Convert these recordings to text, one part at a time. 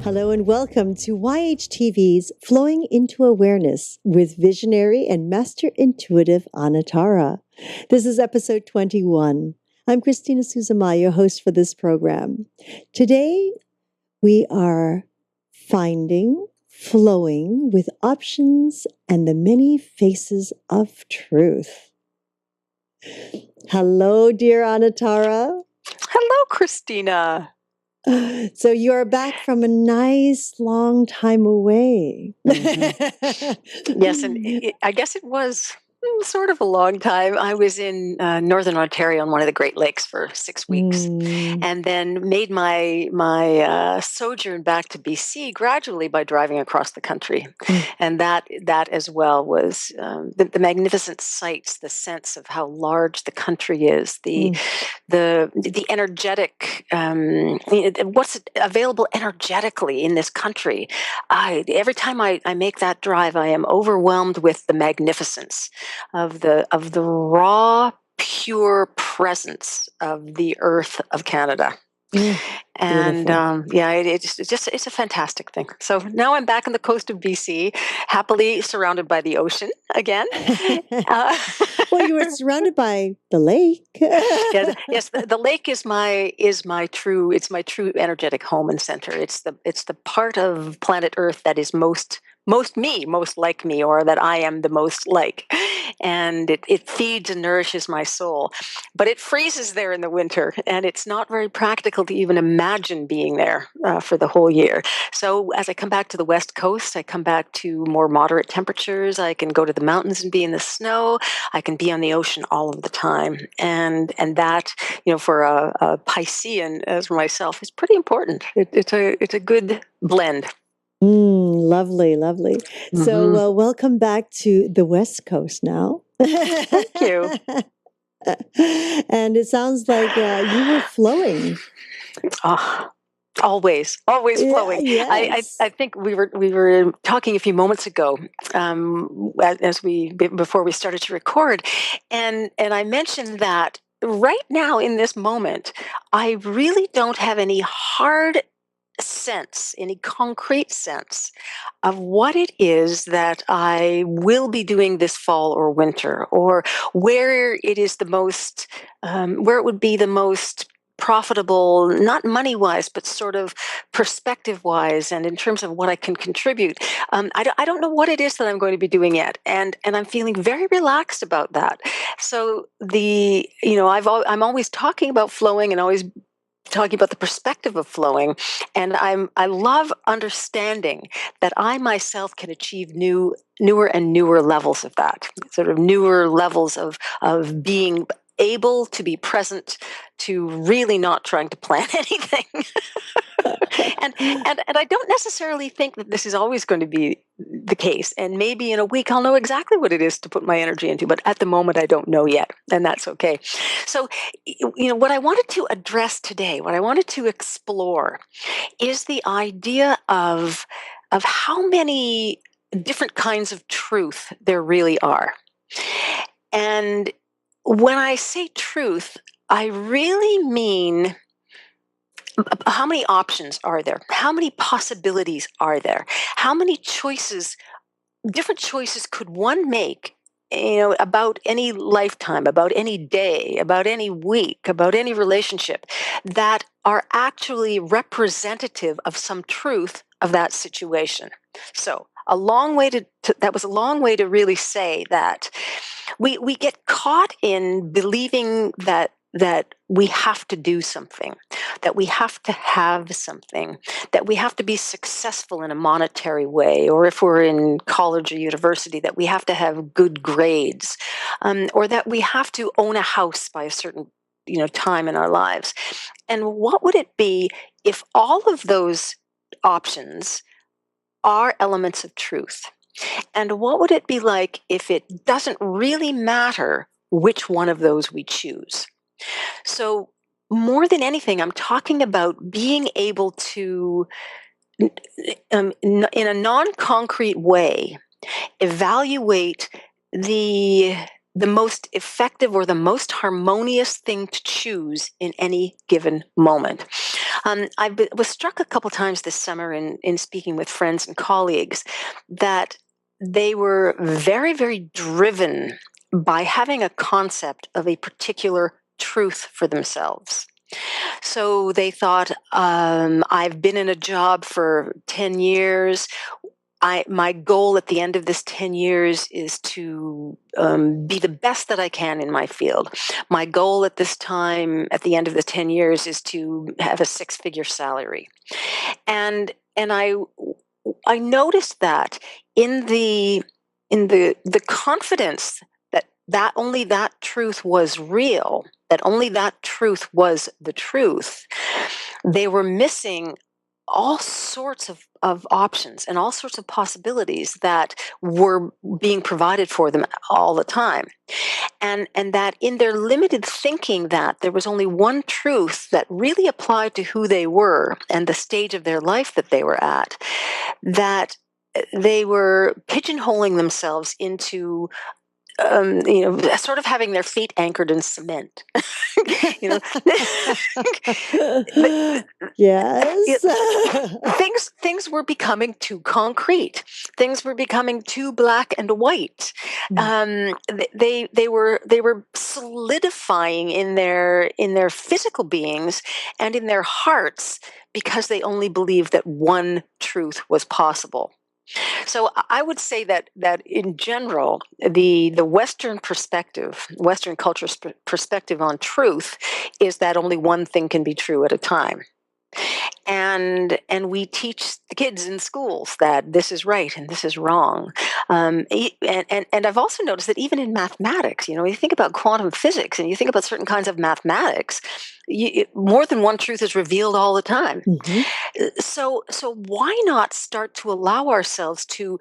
Hello and welcome to YHTV's Flowing into Awareness with visionary and master intuitive Anatara. This is episode 21. I'm Christina Suzama, your host for this program. Today we are finding, flowing with options and the many faces of truth. Hello, dear Anatara. Hello, Christina. So you're back from a nice long time away. Yes, and I guess it was sort of a long time. I was in Northern Ontario on one of the Great Lakes for 6 weeks, and then made my sojourn back to BC gradually by driving across the country, and that as well was the magnificent sights, the sense of how large the country is, the energetic, what's available energetically in this country. Every time I make that drive, I am overwhelmed with the magnificence of the raw, pure presence of the earth of Canada. And it's a fantastic thing. So now I'm back on the coast of BC, happily surrounded by the ocean again. Well, you were surrounded by the lake. Yes, the lake is my true energetic home and center. It's the part of planet Earth that is most like me, or that I am the most like, and it feeds and nourishes my soul. But it freezes there in the winter, and it's not very practical to even imagine being there for the whole year. So as I come back to the West Coast, I come back to more moderate temperatures. I can go to the mountains and be in the snow. I can be on the ocean all of the time, and that, for a Piscean as myself, is pretty important. It's a good blend. Lovely, lovely. Mm-hmm. So welcome back to the West Coast now. Thank you. And it sounds like you were flowing. Oh, always flowing. Yes. I think we were talking a few moments ago, before we started to record, and I mentioned that right now in this moment, I really don't have any any concrete sense of what it is that I will be doing this fall or winter, or where it is the most, where it would be the most profitable, not money-wise, but sort of perspective-wise, and in terms of what I can contribute. I don't know what it is that I'm going to be doing yet, and I'm feeling very relaxed about that. So I'm always talking about flowing, and always talking about the perspective of flowing, and I love understanding that I myself can achieve newer and newer levels of that, sort of newer levels of being able to be present, to really not trying to plan anything. and I don't necessarily think that this is always going to be the case. And maybe in a week I'll know exactly what it is to put my energy into, but at the moment I don't know yet, and that's okay. So, what I wanted to address today, what I wanted to explore, is the idea of how many different kinds of truth there really are. And when I say truth, I really mean, how many options are there? How many possibilities are there? How many different choices could one make, about any lifetime, about any day, about any week, about any relationship, that are actually representative of some truth of that situation? So that was a long way to really say that we get caught in believing that we have to do something, that we have to have something, that we have to be successful in a monetary way, or if we're in college or university, that we have to have good grades, or that we have to own a house by a certain time in our lives. And what would it be if all of those options are elements of truth? And what would it be like if it doesn't really matter which one of those we choose? So more than anything, I'm talking about being able to, in a non-concrete way, evaluate the most effective or the most harmonious thing to choose in any given moment. Was struck a couple times this summer in speaking with friends and colleagues that they were very, very driven by having a concept of a particular truth for themselves. So they thought, I've been in a job for 10 years. My goal at the end of this 10 years is to be the best that I can in my field. My goal at this time, at the end of the 10 years, is to have a six-figure salary. And I noticed that in the confidence that only that truth was real, that only that truth was the truth, they were missing all sorts of options and all sorts of possibilities that were being provided for them all the time. And that in their limited thinking that there was only one truth that really applied to who they were and the stage of their life that they were at, that they were pigeonholing themselves into sort of having their feet anchored in cement. you know, Yes. things were becoming too concrete. Things were becoming too black and white. They were solidifying in their physical beings and in their hearts because they only believed that one truth was possible. So I would say that in general, the Western perspective, Western culture's perspective on truth, is that only one thing can be true at a time. And we teach the kids in schools that this is right and this is wrong. And I've also noticed that even in mathematics, you think about quantum physics and you think about certain kinds of mathematics, more than one truth is revealed all the time. Mm-hmm. So why not start to allow ourselves to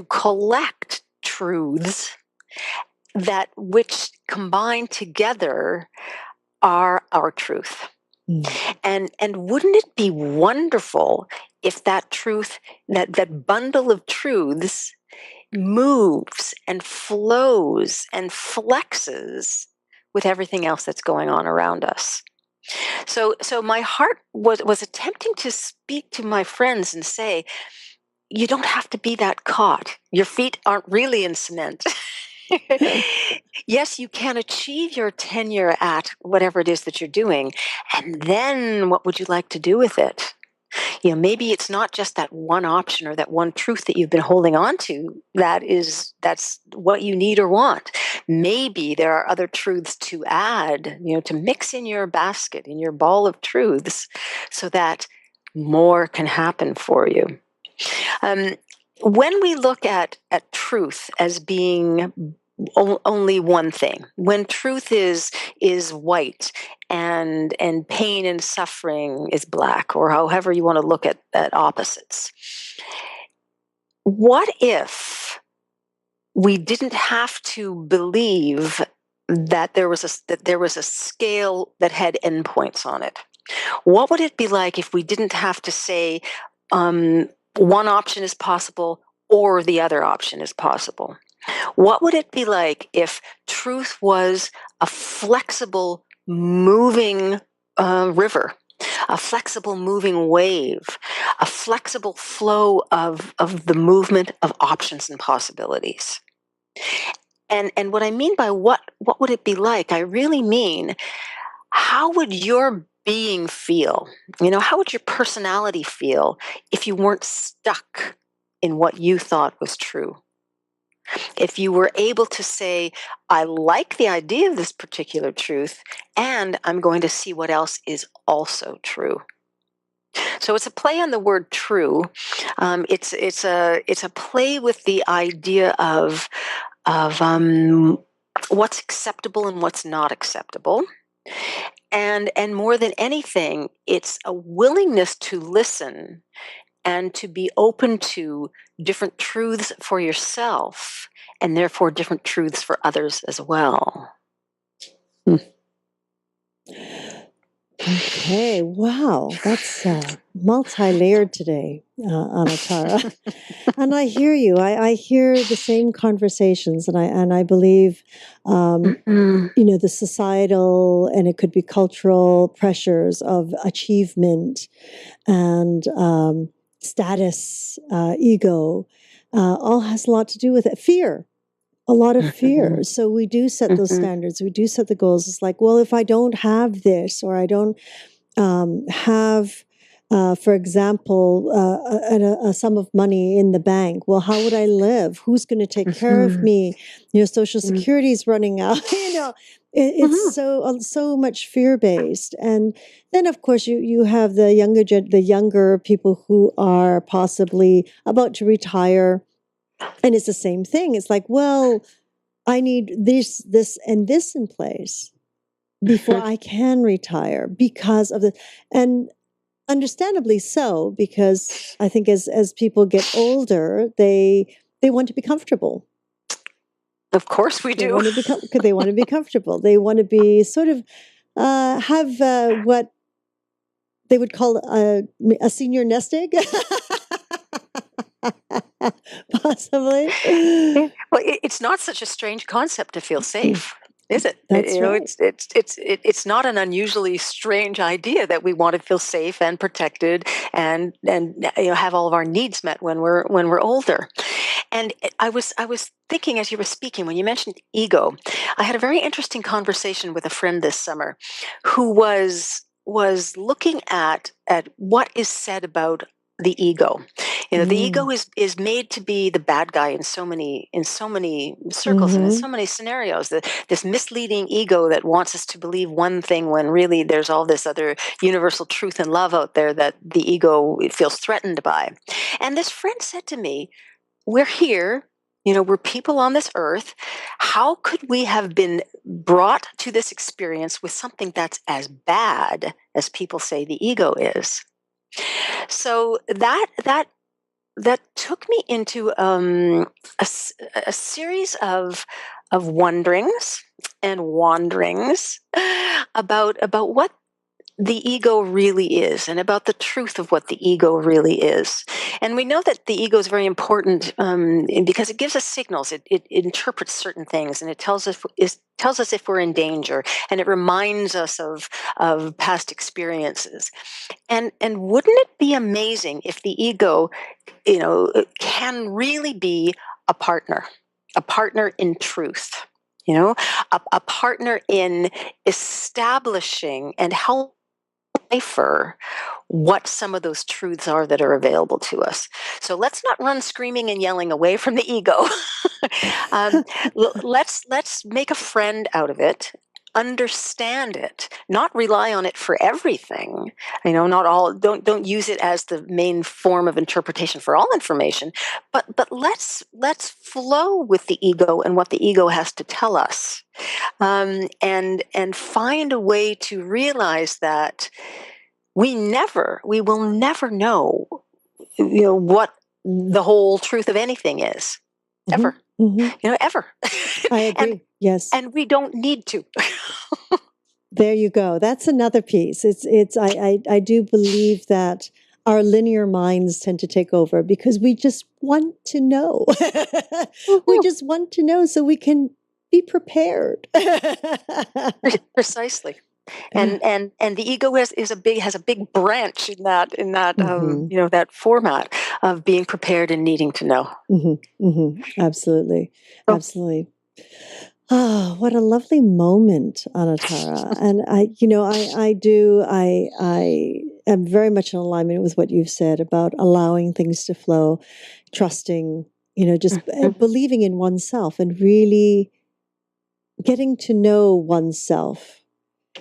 collect truths that which combined together are our truth? And wouldn't it be wonderful if that truth, that bundle of truths, moves and flows and flexes with everything else that's going on around us? So my heart was attempting to speak to my friends and say, you don't have to be that caught. Your feet aren't really in cement. Yes, you can achieve your tenure at whatever it is that you're doing. And then what would you like to do with it? Maybe it's not just that one option or that one truth that you've been holding on to that's what you need or want. Maybe there are other truths to add, to mix in your basket, in your ball of truths, so that more can happen for you. When we look at truth as being only one thing, when truth is white and pain and suffering is black, or however you want to look at opposites, what if we didn't have to believe that there was a scale that had endpoints on it? What would it be like if we didn't have to say one option is possible or the other option is possible? What would it be like if truth was a flexible, moving river, a flexible, moving wave, a flexible flow of the movement of options and possibilities? And what I mean by what would it be like? I really mean, how would your being feel? How would your personality feel if you weren't stuck in what you thought was true? If you were able to say, I like the idea of this particular truth, and I'm going to see what else is also true. So it's a play on the word true. It's a play with the idea of what's acceptable and what's not acceptable. And more than anything, it's a willingness to listen and to be open to different truths for yourself, and therefore different truths for others as well. Okay, wow, that's multi-layered today, Anatara. And I hear you. I hear the same conversations, and I believe, Mm-mm. the societal and it could be cultural pressures of achievement and status, ego, all has a lot to do with it. Fear, a lot of fear. Mhm. So we do set those Mhm. standards. We do set the goals. It's like, well, if I don't have this, or I don't have, for example, a sum of money in the bank. Well, how would I live? Who's going to take care of Mhm. me? Social Security is running out. It's Mhm. so much fear based, and then of course you have the younger people who are possibly about to retire, and it's the same thing. It's like, well, I need this, and this in place before Mhm. I can retire because of the, and understandably so, because I think as people get older, they want to be comfortable. Of course we They do. want to become because they want to be comfortable. They want to be sort of have what they would call a senior nest egg, possibly. Yeah. Well, it's not such a strange concept to feel safe, is it? That's right. It's not an unusually strange idea that we want to feel safe and protected and have all of our needs met when we're older. And I was thinking as you were speaking when you mentioned ego, I had a very interesting conversation with a friend this summer who was looking at what is said about the ego. The Mm. ego is made to be the bad guy in so many circles and in Mm-hmm. so many scenarios. This misleading ego that wants us to believe one thing when really there's all this other universal truth and love out there that the ego feels threatened by. And this friend said to me, "We're here. We're people on this earth. How could we have been brought to this experience with something that's as bad as people say the ego is?" So that took me into a series of wonderings and wanderings about what the ego really is and about the truth of what the ego really is. And we know that the ego is very important because it gives us signals. It interprets certain things and it tells us if we're in danger, and it reminds us of past experiences. And wouldn't it be amazing if the ego can really be a partner, a partner in truth, a partner in establishing and helping decipher what some of those truths are that are available to us. So let's not run screaming and yelling away from the ego. um, let's make a friend out of it, understand it, not rely on it for everything. Not all. Don't use it as the main form of interpretation for all information. But let's flow with the ego and what the ego has to tell us, and find a way to realize that we will never know, what the whole truth of anything is, Mm-hmm. ever, Mm-hmm. ever. I and agree. Yes. and we don't need to. There you go. That's another piece. I do believe that our linear minds tend to take over because we just want to know. We Mhm. just want to know so we can be prepared. Precisely. And the ego has a big branch Hmm. that format of being prepared and needing to know. Hmm. Hmm. Absolutely. Oh, Absolutely. Ah, what a lovely moment, Anatara. And I am very much in alignment with what you've said about allowing things to flow, trusting, just mhm, believing in oneself and really getting to know oneself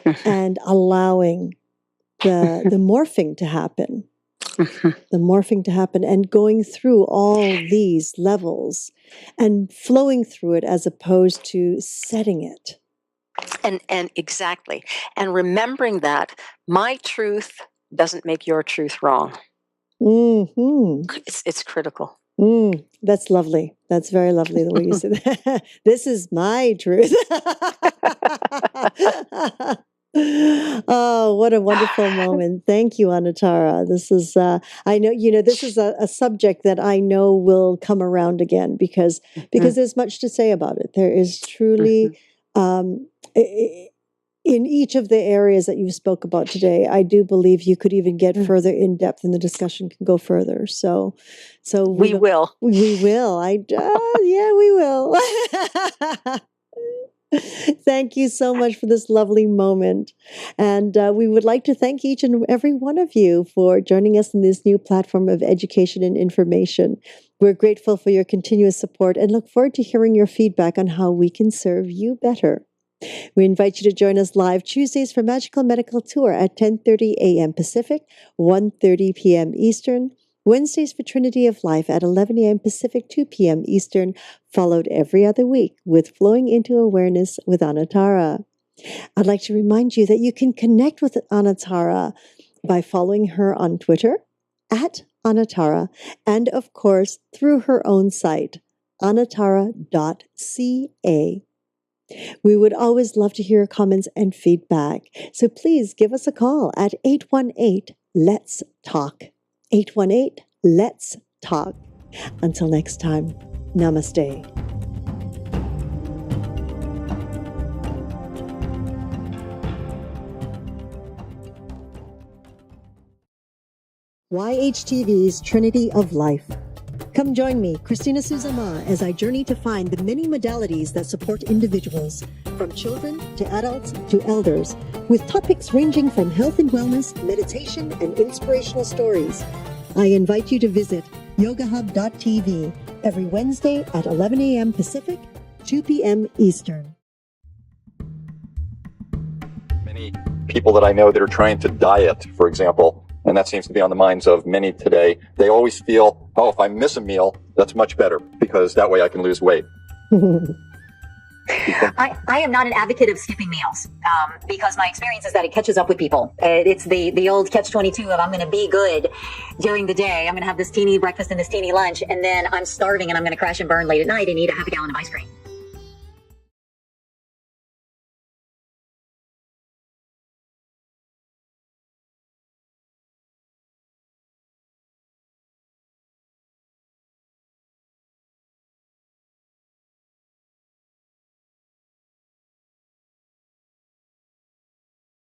mhm, and allowing the morphing to happen, mhm. and going through all these levels and flowing through it as opposed to setting it. And exactly. And remembering that my truth doesn't make your truth wrong. Hmm. It's critical. That's lovely. That's very lovely the way you said that. This is my truth. Oh, what a wonderful moment. Thank you, Anatara. This is, I know, this is a subject that I know will come around again because there's much to say about it. There is truly, um, in each of the areas that you spoke about today, I do believe you could even get further in depth and the discussion can go further. So we will. We will. Yeah, we will. Thank you so much for this lovely moment. And we would like to thank each and every one of you for joining us in this new platform of education and information. We're grateful for your continuous support and look forward to hearing your feedback on how we can serve you better. We invite you to join us live Tuesdays for Magical Medical Tour at 10:30 a.m. Pacific, 1:30 p.m. Eastern. Wednesdays for Trinity of Life at 11 a.m. Pacific, 2 p.m. Eastern, followed every other week with Flowing into Awareness with Anatara. I'd like to remind you that you can connect with Anatara by following her on Twitter at Anatara and, of course, through her own site, anatara.ca. We would always love to hear your comments and feedback, so please give us a call at 818-LETS-TALK. 818-LETS-TALK. Until next time, namaste. YHTV's Trinity of Life. Come join me, Christina Suzama, as I journey to find the many modalities that support individuals, from children to adults to elders, with topics ranging from health and wellness, meditation, and inspirational stories. I invite you to visit yogahub.tv every Wednesday at 11 a.m. Pacific, 2 p.m. Eastern. Many people that I know that are trying to diet, for example, and that seems to be on the minds of many today, they always feel, oh, if I miss a meal, that's much better because that way I can lose weight. I am not an advocate of skipping meals because my experience is that it catches up with people. It's the old catch-22 of I'm going to be good during the day. I'm going to have this teeny breakfast and this teeny lunch, and then I'm starving and I'm going to crash and burn late at night and eat a half a gallon of ice cream.